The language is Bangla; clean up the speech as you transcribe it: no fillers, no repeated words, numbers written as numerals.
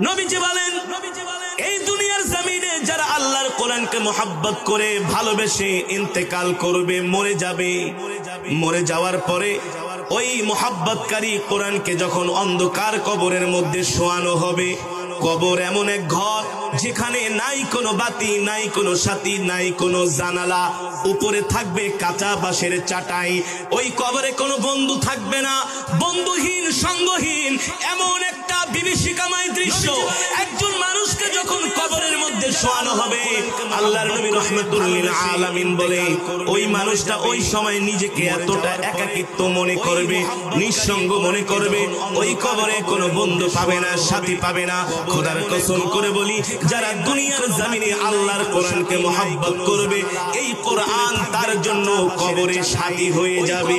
নবীজি বলেন, এই দুনিয়ার জমিনে যারা আল্লাহর কোরআনকে মোহাব্বত করে ভালোবেসে ইন্তেকাল করবে, মরে যাবে, মরে যাওয়ার পরে ওই মোহাব্বতকারী কোরআনকে যখন অন্ধকার কবরের মধ্যে শোয়ানো হবে, কবর এমন এক ঘর যেখানে নাই কোনো বাতি, নাই কোনো সাথী, নাই কোনো জানালা, উপরে থাকবে কাঁচা বাঁশের চাটাই। ওই কবরে কোনো বন্ধু থাকবে না, বন্ধুহীন সঙ্গহীন এমন একটা বিভীষিকাময় দৃশ্য। একজন মানুষকে যখন কবরের মধ্যে শোয়ানো হবে, আল্লাহর নবী রাহমাতুল লিল আলামিন বলে ওই মানুষটা ওই সময় নিজেকে এতটা একাকিত্ব মনে করবে, নিঃসঙ্গ মনে করবে, ওই কবরে কোনো বন্ধু পাবে না, সাথী পাবে না। খোদার কসম করে বলি, যারা দুনিয়ার জমিনে আল্লাহর কোরআনকে মোহাব্বত করবে, এই কোরআন তার জন্য কবরে সাথী হয়ে যাবে।